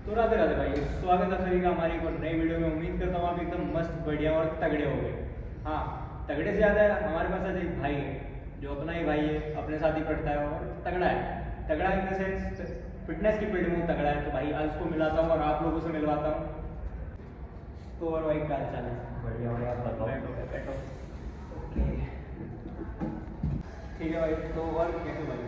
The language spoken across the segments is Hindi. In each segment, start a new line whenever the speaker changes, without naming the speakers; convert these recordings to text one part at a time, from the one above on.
तो राधे राधे भाई, स्वागत है सभी का हमारी एक और नई वीडियो में। उम्मीद करता हूँ आप एकदम मस्त बढ़िया और तगड़े हो गए। हाँ, तगड़े से ज़्यादा हमारे पास आज एक भाई है जो अपना ही भाई है, अपने साथ ही पढ़ता है और तगड़ा है। तगड़ा इन द सेंस फिटनेस की फील्ड में वो तगड़ा है। तो भाई आज उसको मिलाता हूँ और आप लोगों से मिलवाता हूँ। तो और भाई क्या हाल चाल है?
बढ़िया बढ़िया, आप बताओ।
बैठो बैठो। ओके, ठीक है भाई। तो और कैसे भाई?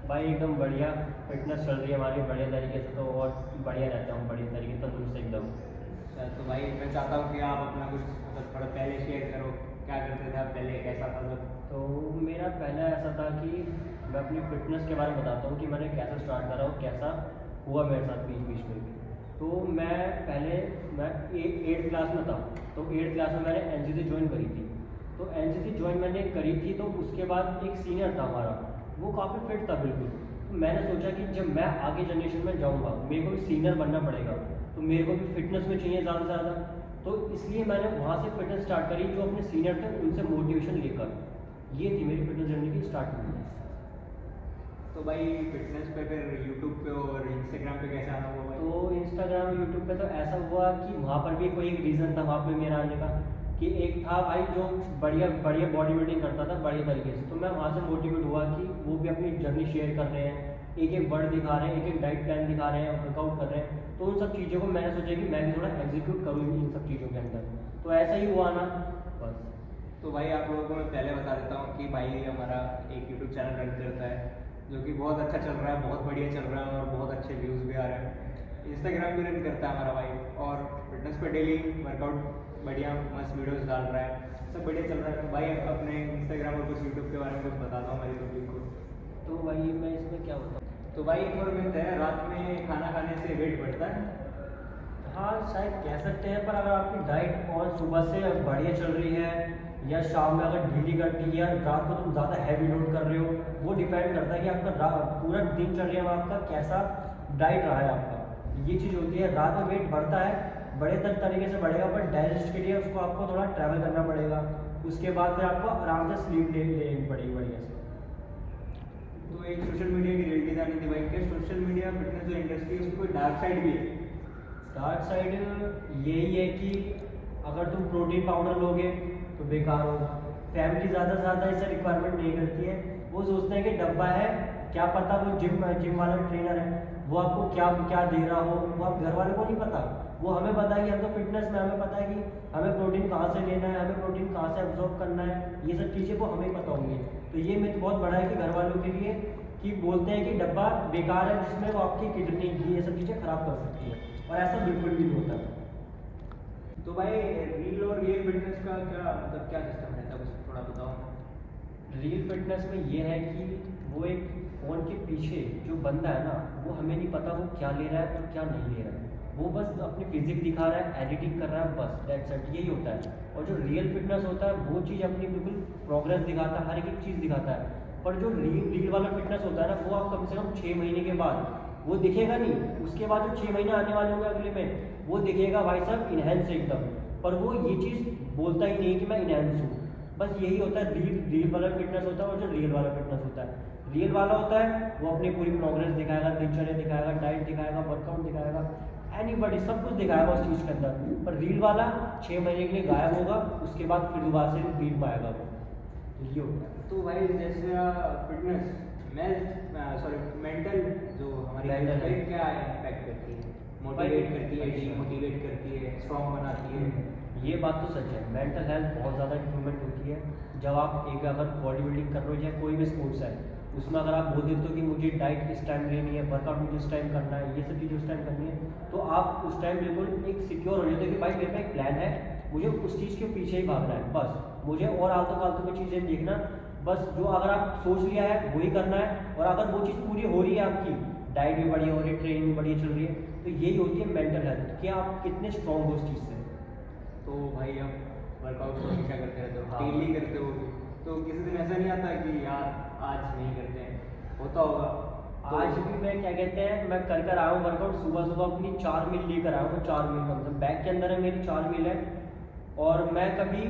भाई एकदम बढ़िया, फिटनेस चल रही है हमारी बढ़िया तरीके से, तो और बढ़िया रहता हूँ, बढ़िया तरीके से तंदुरुस्त एकदम।
अच्छा, तो भाई मैं चाहता हूँ कि आप अपना कुछ मतलब थोड़ा पहले शेयर करो। क्या करते थे आप पहले, कैसा था सब?
तो मेरा पहला ऐसा था कि मैं अपनी फिटनेस के बारे में बताता हूँ कि मैंने कैसे स्टार्ट करा और कैसा हुआ मेरे साथ बीच बीच में भी। तो मैं 8th क्लास में था। तो 8th क्लास में मैंने एनसीसी ज्वाइन करी थी। तो एनसीसी ज्वाइन मैंने करी थी, तो उसके बाद एक सीनियर था हमारा, वो काफ़ी फिट था बिल्कुल। तो मैंने सोचा कि जब मैं आगे जनरेशन में जाऊंगा मेरे को भी सीनियर बनना पड़ेगा, तो मेरे को भी फिटनेस में चाहिए ज़्यादा से ज़्यादा। तो इसलिए मैंने वहाँ से फिटनेस स्टार्ट करी, जो अपने सीनियर थे उनसे मोटिवेशन लेकर। ये थी मेरी फिटनेस जर्नी की स्टार्टिंग।
तो भाई फिटनेस पे फिर यूट्यूब पे और इंस्टाग्राम पे कैसे आना हुआ भाई?
तो इंस्टाग्राम यूट्यूब पे तो ऐसा हुआ कि वहाँ पर भी कोई एक रीज़न था वहाँ पे मेरा आने का, कि एक था भाई जो बढ़िया बढ़िया बॉडी बिल्डिंग करता था बढ़िया तरीके से। तो मैं वहाँ से मोटिवेट हुआ कि वो भी अपनी जर्नी शेयर कर रहे हैं, एक एक वर्ड दिखा रहे हैं, एक एक डाइट प्लान दिखा रहे हैं, वर्कआउट कर रहे हैं। तो उन सब चीज़ों को मैंने सोचा कि मैं भी थोड़ा एग्जीक्यूट करूँ इन सब चीज़ों के अंदर। तो ऐसा ही हुआ ना, बस।
तो भाई आप लोगों को मैं पहले बता देता हूँ कि भाई हमारा एक यूट्यूब चैनल रन करता है जो कि बहुत अच्छा चल रहा है, बहुत बढ़िया चल रहा है और बहुत अच्छे व्यूज़ भी आ रहे हैं। इंस्टाग्राम भी रन करता है हमारा भाई, और फिटनेस पे डेली वर्कआउट बढ़िया मस्त वीडियोस डाल रहा है, सब बढ़िया चल रहा है। तो भाई अपने इंस्टाग्राम और कुछ यूट्यूब के बारे में कुछ बता दो हमारी पब्लिक को।
तो भाई मैं इसमें क्या बताऊँ।
तो भाई एक और मिथ है, रात में खाना खाने से वेट बढ़ता है।
हाँ शायद कह सकते हैं, पर अगर आपकी डाइट और सुबह से बढ़िया चल रही है या शाम में अगर ढीली करती है या रात को तुम ज़्यादा हैवी लोड कर रहे हो, वो डिपेंड करता है कि आपका पूरा दिनचर्या में आपका कैसा डाइट रहा है आपका। ये चीज़ होती है। रात में वेट बढ़ता है, बड़े तरीके से बढ़ेगा, पर डाइजेस्ट के लिए उसको आपको थोड़ा ट्रैवल करना पड़ेगा। उसके बाद फिर आपको आराम से स्लीप लेनी पड़ेगी बढ़िया से।
तो एक सोशल मीडिया की रियलिटी जानी थी भाई, क्या सोशल मीडिया फिटनेस जो इंडस्ट्री है उसकी कोई डार्क साइड भी है?
डार्क साइड यही है कि अगर तुम प्रोटीन पाउडर लोगे तो बेकार होगा। फैमिली ज़्यादा से ज़्यादा इसे रिक्वायरमेंट नहीं करती है। वो सोचते हैं कि डब्बा है, क्या पता वो जिम वाला ट्रेनर है, वो आपको क्या क्या दे रहा हो, वो आप घर वालों को नहीं पता। वो हमें पता है कि हम तो फिटनेस में हमें पता है कि हमें प्रोटीन कहाँ से लेना है, हमें प्रोटीन कहाँ से एब्जॉर्ब करना है, ये सब चीज़ें वो हमें पता होंगी। तो ये मिथ बहुत बड़ा है कि घर वालों के लिए, कि बोलते हैं कि डब्बा बेकार है जिसमें वो आपकी किडनी की ये सब चीज़ें खराब कर सकती है, और ऐसा बिल्कुल भी नहीं होता।
तो भाई रील और रियल फिटनेस का क्या मतलब, क्या सिस्टम रहता है, कुछ थोड़ा बताओ।
रियल फिटनेस में ये है कि वो एक फ़ोन के पीछे जो बंदा है ना, वो हमें नहीं पता वो क्या ले रहा है और क्या नहीं ले रहा है। वो बस अपनी फिजिक दिखा रहा है, एडिटिंग कर रहा है, बस दैट्स इट, यही होता है। और जो रियल फिटनेस होता है वो चीज़ अपनी बिल्कुल प्रोग्रेस दिखाता है, हर एक चीज़ दिखाता है। पर जो रील वाला फिटनेस होता है ना, वो आप कम से कम 6 महीने के बाद वो दिखेगा नहीं। उसके बाद जो 6 महीने आने वाले होंगे अगले में, वो दिखेगा भाई साहब इनहेंस एकदम। पर वो ये चीज़ बोलता ही नहीं कि मैं इनहेंस हूँ। बस यही होता है, रील वाला फिटनेस होता है। और जो रियल वाला फिटनेस होता है, रियल वाला होता है वो अपनी पूरी प्रोग्रेस दिखाएगा, दिनचर्या दिखाएगा, डाइट दिखाएगा, वर्कआउट दिखाएगा, एनीबॉडी सब कुछ दिखाएगा उस चीज़ के अंदर। पर रील वाला 6 महीने के लिए गायब होगा, उसके बाद फिर दोबारा से रील में आएगा वो। तो ये होता है।
तो भाई जैसे फिटनेस मेंटल जो हमारी
Mental
हेल्थ पे
health।
क्या इम्पैक्ट करती है? मोटिवेट करती है, डीमोटिवेट करती है, स्ट्रॉन्ग बनाती है?
ये बात तो सच है, मेंटल हेल्थ बहुत ज़्यादा इम्प्रूवमेंट होती है जब आप एक अगर बॉडी बिल्डिंग कर रहे हो या कोई भी स्पोर्ट्स है, उसमें अगर आप बोल देते हो कि मुझे डाइट इस टाइम लेनी है, वर्कआउट मुझे इस टाइम करना है, ये सब चीज़ें उस टाइम करनी है, तो आप उस टाइम बिल्कुल एक सिक्योर हो जाते हो कि भाई मेरे पास एक प्लान है, मुझे उस चीज़ के पीछे ही भागना है, बस मुझे और आलतू फालतू की चीज़ें देखना। बस जो अगर आप सोच लिया है वही करना है, और अगर वो चीज़ पूरी हो रही है, आपकी डाइट भी बढ़िया हो रही है, ट्रेनिंग भी बढ़िया चल रही है, तो यही होती है मेंटल हेल्थ, कि आप कितने स्ट्रॉन्ग हो उस चीज़ से।
तो भाई हम वर्कआउट तो हमेशा करते रहते हो,
हाँ।
डेली करते हो, तो किसी दिन ऐसा नहीं आता कि यार आज नहीं करते हैं? होता होगा। तो
आज भी मैं क्या कहते हैं, मैं कर आया हूँ वर्कआउट, सुबह सुबह अपनी 4 मील लेकर आया हूँ। 4 मील मतलब बैग के अंदर है मेरी 4 मील है। और मैं कभी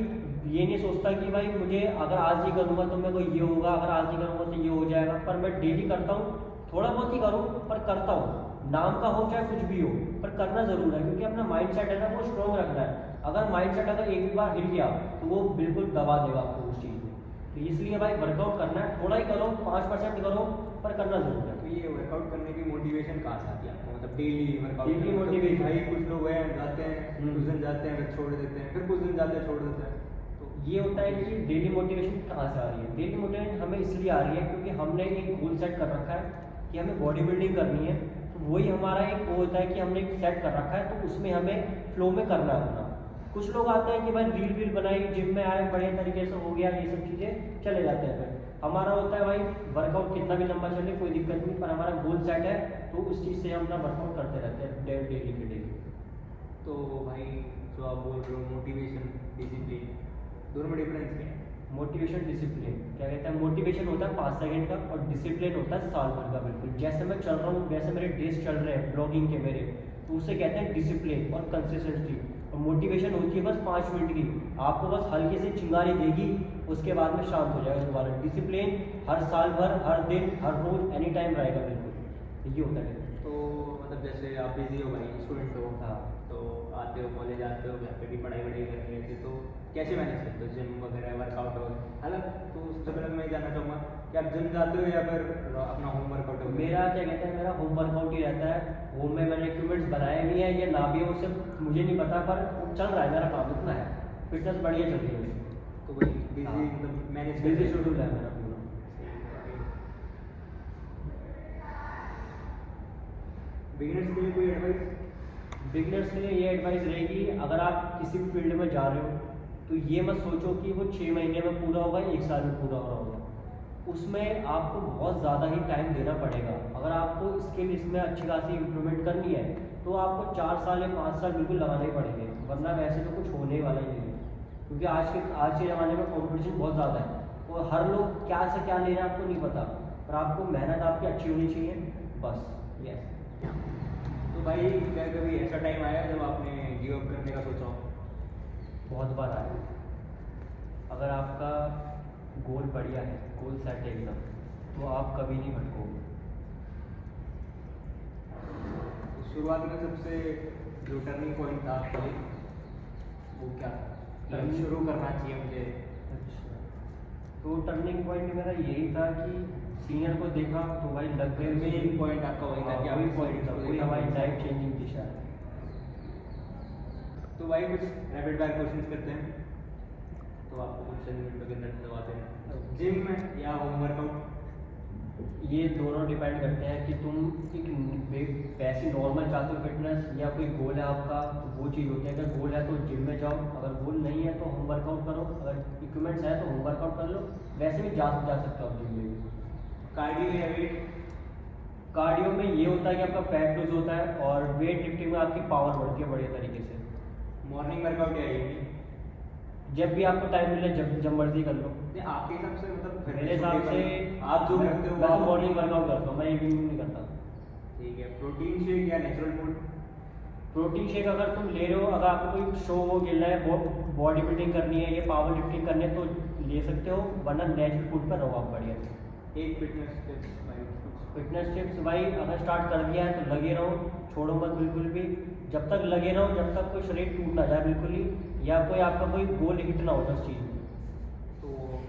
ये नहीं सोचता कि भाई मुझे अगर आज नहीं करूँगा तो मेरे को ये होगा, अगर आज नहीं करूँगा तो ये हो जाएगा। पर मैं डेली करता हूँ, थोड़ा बहुत ही करूँ पर करता हूँ। नाम का हो चाहे कुछ भी हो, पर करना ज़रूर है, क्योंकि अपना माइंड सेट है ना वो स्ट्रॉन्ग रखना है। अगर माइंड सेट अगर एक भी बार हिल गया तो वो बिल्कुल दबा देगा आपको उस चीज़ में। तो इसलिए भाई वर्कआउट करना है, थोड़ा ही करो, 5% करो, पर करना ज़रूर है।
तो ये वर्कआउट करने की मोटिवेशन कहाँ से आती है आपको, मतलब डेली वर्कआउट
Daily
करने की?
motivation।
भाई कुछ लोग हैं जाते हैं, कुछ दिन जाते हैं फिर छोड़ देते हैं, फिर कुछ दिन जाते हैं छोड़ देते हैं। तो
ये होता है कि डेली मोटिवेशन कहाँ से आ रही है। डेली मोटिवेशन हमें इसलिए आ रही है क्योंकि हमने एक गोल सेट कर रखा है कि हमें बॉडी बिल्डिंग करनी है। तो वही हमारा एक वो होता है कि हमने एक सेट कर रखा है, तो उसमें हमें फ्लो में करना है अपना। कुछ लोग आते हैं कि भाई रील वील बनाई, जिम में आए, बढ़िया तरीके से हो गया, ये सब चीज़ें चले जाते हैं। फिर हमारा होता है भाई वर्कआउट कितना भी लंबा चले कोई दिक्कत नहीं, पर हमारा गोल सेट है तो उस चीज़ से हम अपना वर्कआउट करते रहते हैं डेली के डेली।
तो भाई जो आप बोल रहे हो मोटिवेशन डिसिप्लिन, दोनों में डिफरेंस क्या है?
मोटिवेशन डिसिप्लिन क्या कहते हैं, मोटिवेशन होता है 5 सेकंड का और डिसिप्लिन होता है साल भर का। बिल्कुल जैसे मैं चल रहा हूँ, वैसे मेरे डेज चल रहे हैं ब्लॉगिंग के मेरे, तो उसे कहते हैं डिसिप्लिन और कंसिस्टेंसी। और मोटिवेशन होती है बस 5 मिनट की, आपको बस हल्की से चिंगारी देगी, उसके बाद में शांत हो जाएगा दोबारा। डिसिप्लिन हर साल भर, हर दिन, हर रोज, एनी टाइम रहेगा बिल्कुल। ये होता है।
तो मतलब जैसे आप बिजी हो भाई, स्टूडेंट हो,
हाँ।
तो आते हो कॉलेज आते हो, घर पे भी पढ़ाई वढ़ाई करनी रहती है, तो कैसे मैनेज करते हो जिम वगैरह वर्कआउट वगैरह? हालांकि तो सबसे पहले मैं जानना चाहूँगा कि आप जिम जाते हो या फिर अपना होम वर्कआउट हो?
मेरा क्या कहते हैं, मेरा होम वर्कआउट ही रहता है। होम में मैंने इक्विपमेंट्स बनाए भी हैं या ना भी हो, उससे मुझे नहीं पता, पर चल रहा है मेरा काम, इतना है। फिटनेस बढ़िया चल रही है मेरी।
तो भाई बिजी
हाँ।
मतलब मैनेज
बिजी
करते हो?
शेड्यूल है मेरा पूरा।
बिगिनर्स के लिए कोई एडवाइस?
बिगनर्स के लिए ये एडवाइस रहेगी, अगर आप किसी भी फील्ड में जा रहे हो तो ये मत सोचो कि वो 6 महीने में पूरा होगा, 1 साल में पूरा हो रहा होगा। उसमें आपको बहुत ज़्यादा ही टाइम देना पड़ेगा। अगर आपको स्किल इसमें अच्छी खासी इम्प्रूवमेंट करनी है तो आपको 4 साल या 5 साल बिल्कुल लगाने ही पड़ेंगे, वरना वैसे तो कुछ होने वाला ही नहीं है। क्योंकि आज के ज़माने में कॉम्पिटिशन बहुत ज़्यादा है और हर लोग क्या से क्या ले रहे हैं आपको नहीं पता, पर आपको मेहनत आपकी अच्छी होनी चाहिए बस। यस।
तो भाई क्या कभी ऐसा टाइम आया जब आपने गिव अप करने का सोचा हो?
बहुत बार आया। अगर आपका गोल बढ़िया है, गोल सेट है एकदम, तो आप कभी नहीं भटकोगे।
तो शुरुआत में सबसे जो टर्निंग पॉइंट था आपके लिए वो क्या था? मतलब शुरू करना चाहिए मुझे।
अच्छा, तो टर्निंग पॉइंट मेरा यही था कि सीनियर को देखा तो भाई लग गए।
मेन पॉइंट आपका वही था कि
वही
आप
पॉइंट था, वही हमारी लाइफ चेंजिंग दिशा है।
तो भाई कुछ रैपिड फायर क्वेश्चंस करते हैं, तो आपको कुछ मिनटों के अंदर जवाब देना है। जिम में या होम वर्कआउट?
ये दोनों डिपेंड करते हैं कि तुम एक वैसी नॉर्मल चाहते हो फिटनेस या कोई गोल है आपका, तो वो चीज़ होती है। अगर गोल है तो जिम में जाओ, अगर गोल नहीं है तो होम वर्कआउट करो, अगर इक्विपमेंट्स है तो होम वर्कआउट कर लो, वैसे भी जा सकते हो आप जिम में भी।
कार्डियो या वेट?
कार्डियो में ये होता है कि आपका फैट लूज होता है और वेट लिफ्टिंग में आपकी पावर बढ़ती है बढ़िया तरीके से।
मॉर्निंग वर्कआउट या इवनिंग?
जब भी आपको टाइम मिले, जब मर्जी कर लो।
नहीं, आपके हिसाब से मतलब
मेरे हिसाब से
आप जो करते हो
मैं
वो-
मॉर्निंग वर्कआउट करता हूँ, मैं इवनिंग नहीं करता।
ठीक है। प्रोटीन शेक या नेचुरल फूड?
प्रोटीन शेक अगर तुम ले रहे हो, अगर आपको कोई शो वो खेलना है, बॉडी बिल्डिंग करनी है या पावर लिफ्टिंग करनी है तो ले सकते हो, वरना नेचुरल फूड पर रहो आप बढ़िया से।
एक फिटनेस टिप्स भाई कुछ?
फिटनेस टिप्स भाई, अगर स्टार्ट कर दिया है तो लगे रहो, छोड़ो मत बिल्कुल भी। जब तक लगे रहो, जब तक कोई शरीर टूट ना जाए बिल्कुल ही, या कोई आपका कोई गोल हिट ना हो उस चीज़ में।
तो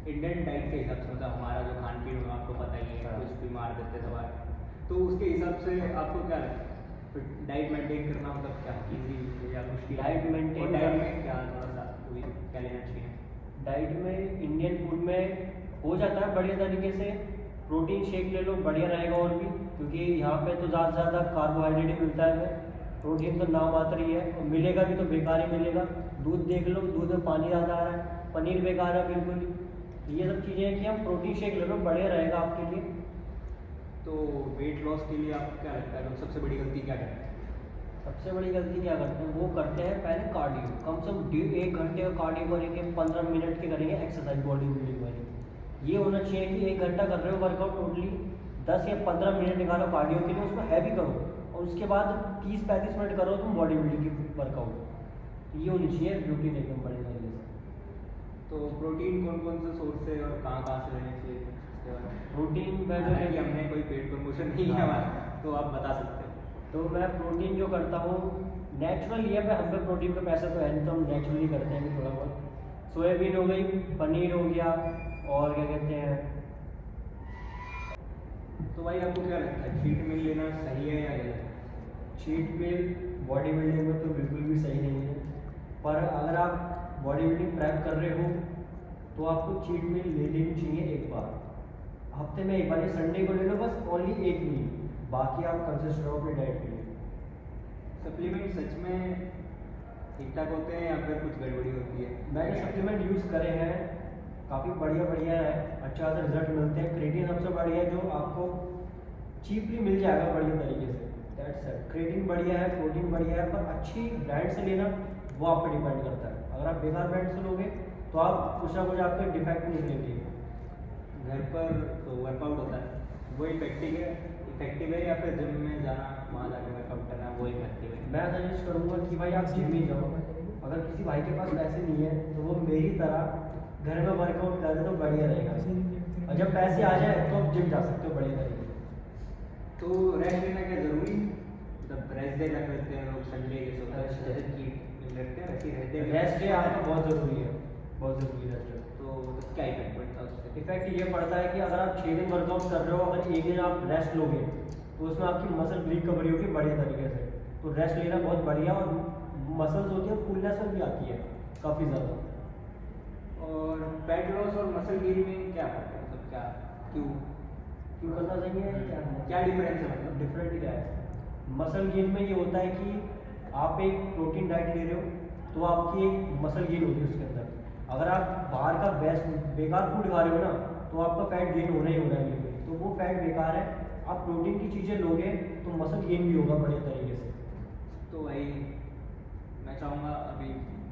इंडियन डाइट के हिसाब से मतलब हमारा जो खान पीन होगा आपको पता ही है,
हाँ।
कुछ भी मार देते सवाल, तो उसके हिसाब से आपको क्या लगता है डाइट मेंटेन करना मतलब क्या इजी या मुश्किल?
डाइट maintain
और डाइट
करना-
में क्या थोड़ा सा कोई क्या लेना चाहिए?
डाइट में इंडियन फूड में हो जाता है बढ़िया तरीके से। प्रोटीन शेक ले लो, बढ़िया रहेगा और भी, क्योंकि यहाँ पे तो ज़्यादा से ज़्यादा कार्बोहाइड्रेट ही मिलता है हमें, प्रोटीन तो नाम मात्र ही है, और मिलेगा भी तो बेकार ही मिलेगा। दूध देख लो, दूध में पानी ज़्यादा आ रहा है, पनीर बेकार है बिल्कुल ही। ये सब चीज़ें हैं कि हम प्रोटीन शेक ले लो, बढ़िया रहेगा आपके लिए।
तो वेट लॉस के लिए आपको क्या लगता है मतलब सबसे बड़ी गलती क्या करते हैं?
सबसे बड़ी गलती क्या करते हैं, वो करते हैं पहले कार्डियो, कम से कम 1 घंटे का कार्डियो करेंगे, 15 मिनट के करेंगे एक्सरसाइज बॉडी बिल्डिंग वाली। ये होना चाहिए कि 1 घंटा कर रहे हो वर्कआउट, टोटली 10 या 15 मिनट निकालो कार्डियो के लिए, उसको हैवी करो, और उसके बाद 30-35 मिनट करो तुम बॉडी बिल्डिंग की वर्कआउट। ये होनी चाहिए रूटीन एकदम बढ़िया तरीके से।
तो प्रोटीन कौन कौन से सोर्स से और कहाँ कहाँ से लेने चाहिए इसके बारे में?
प्रोटीन में जो
हालांकि
है,
हमने कोई पेड प्रमोशन नहीं है
हाँ।
हमारा, तो आप बता सकते हैं।
तो मैं प्रोटीन जो करता हूँ नेचुरल, ये पे हम पे प्रोटीन का पैसा तो है नहीं, तो हम नेचुरली करते हैं थोड़ा बहुत। सोयाबीन हो गई, पनीर हो गया, और क्या कहते हैं।
तो भाई आपको क्या लगता है चीट मील लेना सही है या गलत?
चीट मील बॉडी बिल्डिंग में तो बिल्कुल भी सही नहीं है, पर अगर आप बॉडी बिल्डिंग प्रेप कर रहे हो तो आपको चीट मील ले लेनी चाहिए एक बार, हफ्ते में एक बार, या संडे को ले लो बस, ओनली एक मील, बाकी आप कंसिस्ट रहो अपनी डाइट के लिए।
सप्लीमेंट सच में ठीक ठाक होते हैं या फिर कुछ गड़बड़ी होती है?
मैंने सप्लीमेंट यूज़ करे हैं, काफ़ी बढ़िया बढ़िया है, अच्छा सा रिजल्ट मिलते हैं। क्रेटिन सबसे बढ़िया है जो आपको चीपली मिल जाएगा बढ़िया तरीके से, दैट्स इट। क्रेटिन बढ़िया है, प्रोटीन बढ़िया है, पर अच्छी ब्रांड से लेना वो आप पे डिपेंड करता है। अगर आप बेकार ब्रांड से लोगे तो आप कुछ ना कुछ आपके डिफेक्ट निकलेंगे।
घर पर तो वर्कआउट होता है वो इफेक्टिव है या फिर जिम में जाना वहाँ जाकर वर्कआउट करना वो इफेक्टिव है?
मैं सजेस्ट करूँगा कि भाई आप जिम ही जाओ। अगर किसी भाई के पास पैसे नहीं है तो वो मेरी तरह घर में वर्कआउट करे तो बढ़िया रहेगा, और जब पैसे आ जाए तो आप जिम जा सकते हो बढ़िया तरीके से।
तो रेस्ट लेना क्या ज़रूरी? मतलब रेस्ट डे रख लेते हैं लोग संडे के सोते हैं, जैसे चीट रखते हैं वैसे ही रहते हैं।
रेस्ट डे आपका बहुत ज़रूरी है, बहुत ज़रूरी है रेस्ट डे।
तो मतलब क्या इफेक्ट पड़ता है उससे?
इफेक्ट ये पड़ता है कि अगर आप 6 दिन वर्कआउट कर रहे हो, अगर एक दिन आप रेस्ट लोगे तो उसमें आपकी मसल रिकवरी होगी बढ़िया तरीके से। तो रेस्ट लेना बहुत बढ़िया, और मसल्स होती है फुलनेस में भी आती है काफ़ी ज़्यादा।
और फैट लॉस और मसल गेन में क्या फर्क है? मतलब क्या क्यों
क्यों करना चाहिए,
क्या डिफरेंस है? मतलब
डिफरेंट क्या है? मसल गेन में ये होता है कि आप एक प्रोटीन डाइट ले रहे हो तो आपकी एक मसल गेन होगी उसके अंदर। अगर आप बाहर का बेकार फूड खा रहे हो ना तो आपका फैट गेन होना ही होना है बिल्कुल, तो वो फैट बेकार है। आप प्रोटीन की चीज़ें लोगे तो मसल गेन भी होगा बढ़िया तरीके से।
तो भाई मैं चाहूँगा, अभी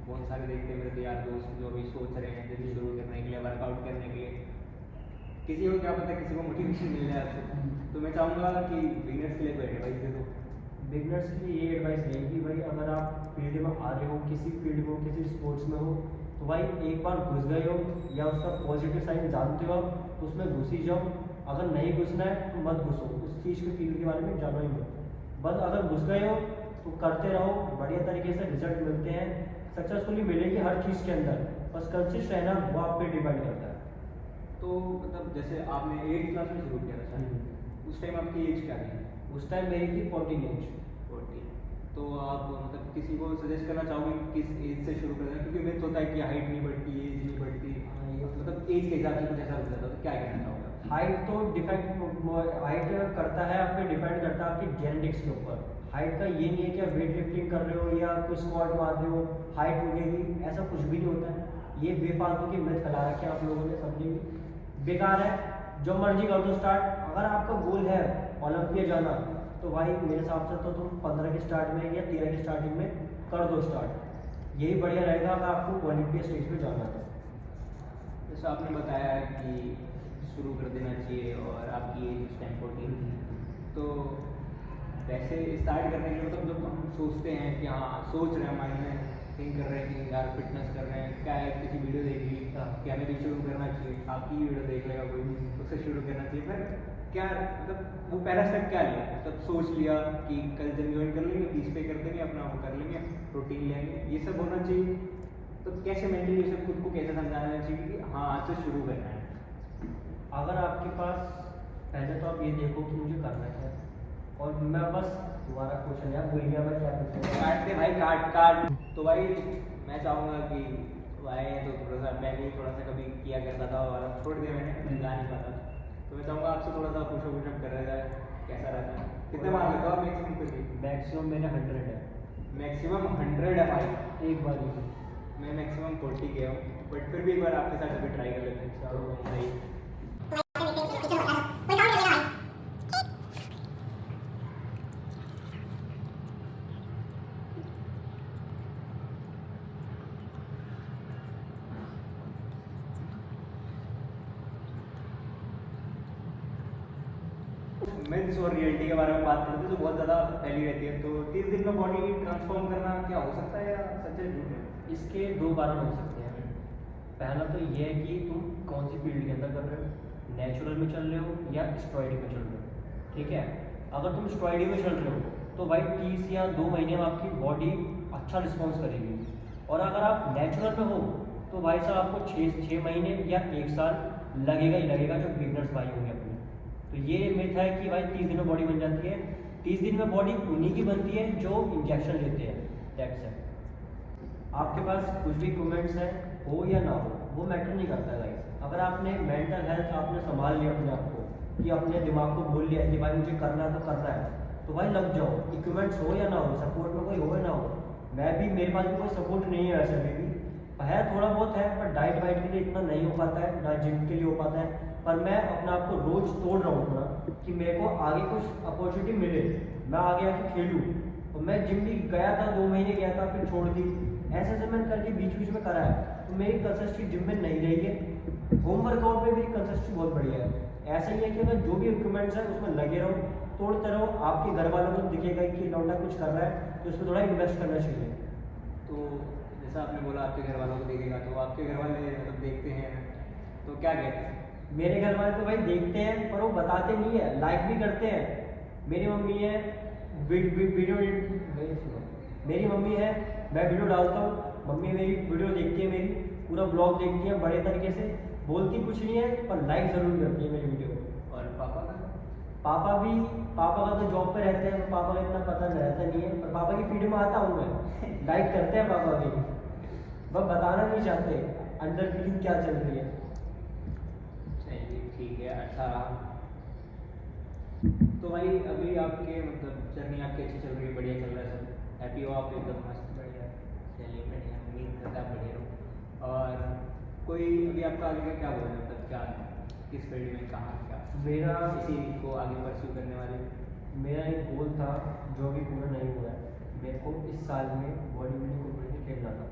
बहुत सारे देखते हैं मेरे यार दोस्त जो अभी सोच रहे हैं जिम शुरू करने के लिए, वर्कआउट करने के लिए, किसी को क्या पता किसी को मोटिवेशन मिल जाए आपसे, तो मैं चाहूँगा कि बिगिनर्स के लिए कोई एडवाइस दे दो।
बिगनर्स के लिए ये एडवाइस है कि भाई अगर आप फील्ड में आ रहे हो, किसी फील्ड में हो, किसी स्पोर्ट्स में हो, तो भाई एक बार घुस गए हो या उसका पॉजिटिव साइन जानते हो आप तो उसमें घुस ही जाओ। अगर नहीं घुसना है तो मत घुसो, उस चीज़ के फील्ड के बारे में जानो ही मत। बस अगर घुस गए हो तो करते रहो, बढ़िया तरीके से रिजल्ट मिलते हैं, सक्सेसफुली मिलेगी हर चीज़ के अंदर, बस कंसिस्ट रहना वो आप पे डिपेंड करता है।
तो मतलब जैसे आपने 8th क्लास में शुरू किया था, उस टाइम आपकी एज क्या थी?
उस टाइम मेरी थी 14 एज।
40। तो आप मतलब किसी को सजेस्ट करना चाहोगे कि किस एज से शुरू करना? क्योंकि मिथ होता है कि हाइट नहीं बढ़ती, एज नहीं बढ़ती, मतलब एज के हिसाब से कुछ ऐसा हो जाता है, तो क्या कहना चाहोगे?
हाइट तो हाइट करता है, आप पे डिपेंड करता है आपकी जेनेटिक्स के ऊपर। हाइट का ये नहीं है कि आप वेट लिफ्टिंग कर रहे हो या कोई स्क्वाट मार रहे हो हाइट उगेगी, ऐसा कुछ भी नहीं होता है। ये बेफालतू की मिथ फैला रखे हैं आप लोगों ने, समझे बेकार है। जो मर्जी कर दो स्टार्ट, अगर आपका गोल है ओलंपिया जाना तो भाई मेरे हिसाब से तो तुम 15 के स्टार्ट में या 13 के स्टार्टिंग में कर दो स्टार्ट, यही बढ़िया रहेगा अगर आपको ओलंपिया स्टेज पे जाना है।
जैसे आपने बताया कि शुरू कर देना चाहिए और आपकी एज उस टाइम 14, तो वैसे स्टार्ट करने के लिए मतलब जब हम सोचते हैं कि हाँ सोच रहे हैं माइंड में थिंक कर रहे हैं कि यार फिटनेस कर रहे हैं, क्या है किसी वीडियो देख ली कि हमें भी शुरू करना चाहिए, आपकी वीडियो देख लेगा कोई उससे शुरू करना चाहिए, फिर क्या मतलब वो पहला स्टेप क्या लिया? मतलब सोच लिया कि कल जिम ज्वाइन कर लेंगे, फीस पे कर देंगे, अपना वो कर लेंगे, प्रोटीन लेंगे, ये सब होना चाहिए। तो कैसे मेंटली ये सब खुद को कैसे समझाना चाहिए कि हाँ आज से शुरू करना है?
अगर आपके पास पहले तो आप ये देखो कि मुझे करना क्या है, और मैं बस दोबारा क्वेश्चन यार भूल गया मैं क्या पूछूंगा।
काटते भाई काट। तो भाई मैं चाहूँगा कि भाई तो थोड़ा सा मैं भी थोड़ा सा कभी किया करता था और छोड़ दिया मैंने, जा नहीं पाता, तो मैं चाहूँगा आपसे थोड़ा सा पुशअप कर जाए, कैसा रहता है? कितने मार लेते हो आप मैक्सिमम फिर भी?
मैक्सिमम मेरे 100 है।
मैक्सिमम 100 है भाई?
एक बार ही।
मैं मैक्सिमम 40 गया हूँ, बट फिर भी एक बार आपके साथ अभी ट्राई कर लेते हैं।
चलो
सही। मिथ्स और रियलिटी के बारे में बात करते हैं जो बहुत ज़्यादा फैली रहती है, तो 30 दिन में बॉडी ट्रांसफॉर्म करना क्या हो सकता है या सच है झूठ है?
इसके दो कारण हो सकते हैं। पहला तो ये है कि तुम कौन सी फील्ड के अंदर कर रहे हो, नेचुरल में चल रहे हो या स्टेरॉइड में चल रहे हो। ठीक है, अगर तुम स्टेरॉइड में चल रहे हो तो भाई 30 या 2 महीने में आपकी बॉडी अच्छा रिस्पॉन्स करेगी। और अगर आप नेचुरल में हो तो भाई साहब आपको 6 महीने या 1 साल लगेगा ही लगेगा, जो बिगनर्स भाई होंगे अपने। तो ये मिथ है कि भाई 30 दिन में बॉडी बन जाती है। 30 दिन में बॉडी उन्हीं की बनती है जो इंजेक्शन लेते हैं, दैट्स इट। आपके पास कुछ भी कमेंट्स हैं, हो या ना हो, वो मैटर नहीं करता है गाइस। अगर आपने मेंटल हेल्थ आपने संभाल लिया अपने आप को, कि अपने दिमाग को भूल लिया कि भाई मुझे करना है तो करना है, तो भाई लग जाओ। इक्विपमेंट्स हो या ना हो, सपोर्ट में कोई हो या ना हो। मैं भी, मेरे पास भी कोई सपोर्ट नहीं है वैसे भी है, थोड़ा बहुत है, पर डाइट वाइट के लिए इतना नहीं हो पाता है, ना जिम के लिए हो पाता है। पर मैं अपने आप को रोज तोड़ रहा हूँ इतना कि मेरे को आगे कुछ अपॉर्चुनिटी मिले, मैं आगे आके खेलूँ। तो मैं जिम भी गया था, 2 महीने गया था, फिर छोड़ दी। ऐसे ऐसे मैंने करके बीच बीच में करा है, तो मेरी कंसिस्टेंसी जिम में नहीं रही है। होम वर्कआउट में मेरी कंसिस्टेंसी बहुत बढ़िया है। ऐसा ही है कि अगर जो भी इक्विपमेंट्स है उसमें लगे रहो, तोड़ते रहो, आपके घर वालों को दिखेगा कि लौंडा कुछ कर रहा है, तो उसमें थोड़ा इन्वेस्ट करना चाहिए।
तो जैसा आपने बोला आपके घर वालों को देखेगा, तो आपके घर वाले मतलब देखते हैं तो क्या कहते हैं?
मेरे घर वाले तो भाई देखते हैं, पर वो बताते नहीं है, लाइक भी करते हैं। मेरी मम्मी है, वीडियो, मेरी मम्मी है, मैं वीडियो डालता हूँ, मम्मी मेरी वीडियो देखती है, मेरी पूरा ब्लॉग देखती है बड़े तरीके से, बोलती कुछ नहीं है पर लाइक ज़रूर करती है मेरी वीडियो।
और पापा का?
पापा का तो जॉब पे रहते हैं, तो पापा का इतना पता रहता नहीं है, पर पापा की फीड में आता हूँ मैं। लाइक करते हैं पापा भी, बस बताना नहीं चाहते अंदर फीलिंग क्या चल रही है।
चलिए ठीक है, अच्छा रहा। तो भाई अभी आपके मतलब जर्नी आपकी अच्छी चल रही है, बढ़िया चल रहा है, सब हैप्पी हो आप? एकदम मस्त, बढ़िया। चलिए बढ़िया, उम्मीद करता आप बढ़िया रहो। और कोई अभी आपका आगे का क्या बोल है, मतलब क्या, किस फील्ड में, कहाँ, क्या
मेरा
इसी को आगे परस्यू करने वाले?
मेरा एक गोल था जो अभी पूरा नहीं हुआ है। मेरे को इस साल में बॉडी बिल्डिंग कॉम्पिटिशन खेलना था।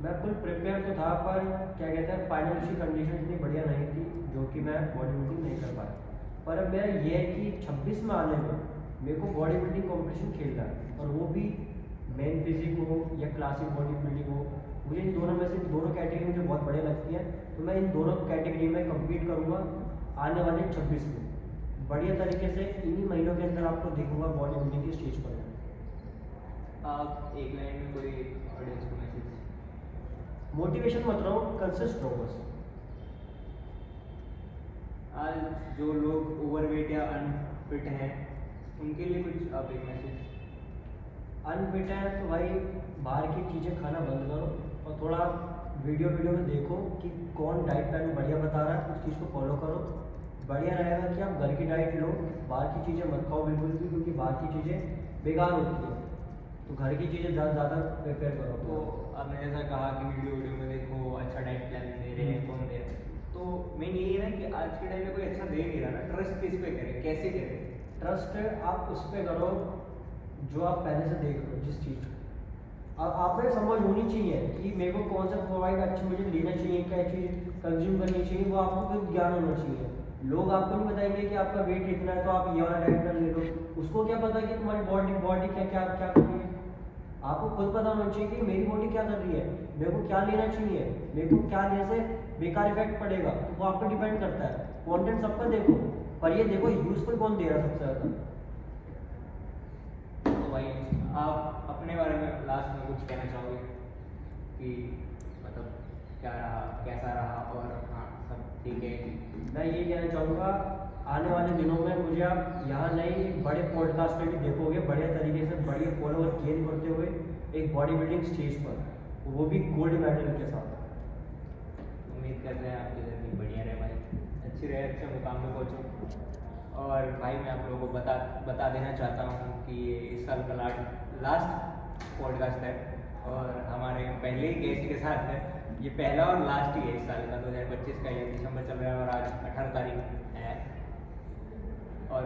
मैं फुल प्रिपेयर तो था, पर क्या कहते हैं, फाइनेंशियल कंडीशन इतनी बढ़िया नहीं थी जो कि मैं बॉडी बिल्डिंग नहीं कर पाया। पर अब मेरा ये है कि 26 में आने में मेरे को बॉडी बिल्डिंग कॉम्पिटिशन खेलना है, और वो भी मेन फिजिक हो या क्लासिक बॉडी बिल्डिंग हो। मुझे इन दोनों में से दोनों कैटेगरी मुझे बहुत बढ़िया लगती है, तो मैं इन दोनों कैटेगरी में कम्पीट करूँगा आने वाले 26 में। बढ़िया तरीके से इन्हीं महीनों के अंदर आपको दिखूंगा बॉडी बिल्डिंग की स्टेज पर।
आप एक लाइन में कोई ऑडियंस को मैसेज?
मोटिवेशन मत रहो, कंसिस्ट रहो बस।
आज जो लोग ओवरवेट या अनफिट हैं उनके लिए कुछ आप एक मैसेज?
अनफिट है तो भाई बाहर की चीज़ें खाना बंद करो, और थोड़ा वीडियो में देखो कि कौन डाइट प्लान बढ़िया बता रहा है, उस चीज़ को फॉलो करो। बढ़िया रहेगा कि आप घर की डाइट लो, बाहर की चीज़ें मत खाओ बिल्कुल भी, क्योंकि बाहर की चीज़ें बेकार होती हैं। तो घर की चीज़ें ज़्यादा प्रेफर करो।
तो आपने जैसा कहा कि वीडियो में देखो, अच्छा डाइट प्लान दे रहे हैं, कौन दे रहे हैं, तो मेन यही है ना कि आज के टाइम में कोई अच्छा दे नहीं रहा ना। ट्रस्ट किस पे करें, कैसे करें?
ट्रस्ट आप उस पर करो जो आप पहले से देख रहे हो, जिस चीज़ आप में समझ होनी चाहिए कि मेरे को कौन सा प्रोवाइड अच्छा मुझे लेना चाहिए, क्या चीज़ कंज्यूम करनी चाहिए, वो आपको खुद ज्ञान होना चाहिए। लोग आपको नहीं बताएंगे कि आपका वेट इतना है तो आप ये वाला डाइट प्लान ले लो, उसको क्या पता कि तुम्हारी बॉडी क्या क्या क्या कर रही है। आपको खुद पता होना चाहिए कि मेरी बॉडी क्या कर रही है, मेरे को क्या लेना चाहिए, मेरे को क्या लेने से बेकार इफेक्ट पड़ेगा, तो वो आप पे डिपेंड करता है। कंटेंट सबका देखो, पर ये देखो यूजफुल कौन दे रहा है सबसे ज़्यादा।
तो भाई आप अपने बारे में लास्ट में कुछ कहना चाहोगे कि मतलब क्या रहा, कैसा रहा, और हाँ सब ठीक है?
मैं ये कहना चाहूँगा, आने वाले दिनों में मुझे आप यहाँ नहीं बड़े पॉडकास्ट पे भी देखोगे, बढ़िया तरीके से बढ़िया फॉलोअर गेन करते हुए एक बॉडी बिल्डिंग स्टेज पर, वो भी गोल्ड मेडल के साथ।
उम्मीद करते हैं आपकी जर्नी बढ़िया रहे भाई, अच्छी रहे, अच्छे मुकाम में पहुँचो। और भाई मैं आप लोगों को बता देना चाहता हूँ कि ये इस साल का लास्ट पॉडकास्ट है, और हमारे पहले ही गेस्ट के साथ है। ये पहला और लास्ट ही है इस साल का, 2025 का, ये दिसंबर चल रहा है और आज 18 तारीख है। और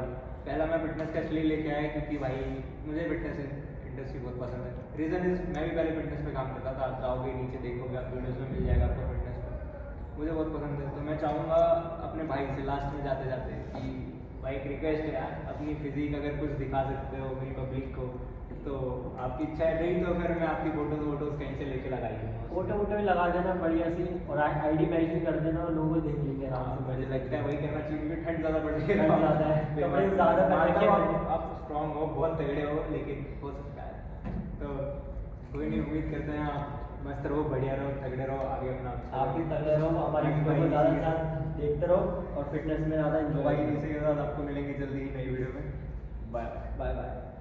पहला मैं फिटनेस का इसलिए लेके आया क्योंकि भाई मुझे फिटनेस इंडस्ट्री बहुत पसंद है। रीज़न इज मैं भी पहले फिटनेस पे काम करता था, आप जाओगे नीचे देखोगे, आप वीडियोस में मिल जाएगा आपको फिटनेस पे, मुझे बहुत पसंद है। तो मैं चाहूँगा अपने भाई से लास्ट में जाते जाते कि भाई एक रिक्वेस्ट है यार, अपनी फिजिक अगर कुछ दिखा सकते हो मेरी पब्लिक को तो आपकी इच्छा है, नहीं तो फिर मैं आपकी फोटोज कहीं से लेके लगाई दूंगा।
फोटो वोटो भी लगा देना बढ़िया सी, और आईडी मेंशन कर देना, लोग वो देख लेंगे आराम
हाँ,
से।
मुझे लगता है वही करना चाहिए क्योंकि ठंड ज़्यादा बढ़ रही है।
ठंड ज़्यादा है, कपड़े ज़्यादा पहन
मानता
के
हूँ
रखें।
आप स्ट्रॉन्ग हो, बहुत तगड़े हो, लेकिन हो सकता है। तो कोई नहीं, उम्मीद करते हैं आप मस्त रहो, बढ़िया रहो, तगड़े रहो, आगे अपना
आप भी तगड़े रहो, हमारी वीडियो को ज़्यादा से ज़्यादा देखते रहो और फिटनेस में ज़्यादा
भाई
इंजॉय
इसी के साथ आपको मिलेंगे जल्दी ही नई वीडियो में। Bye
bye bye.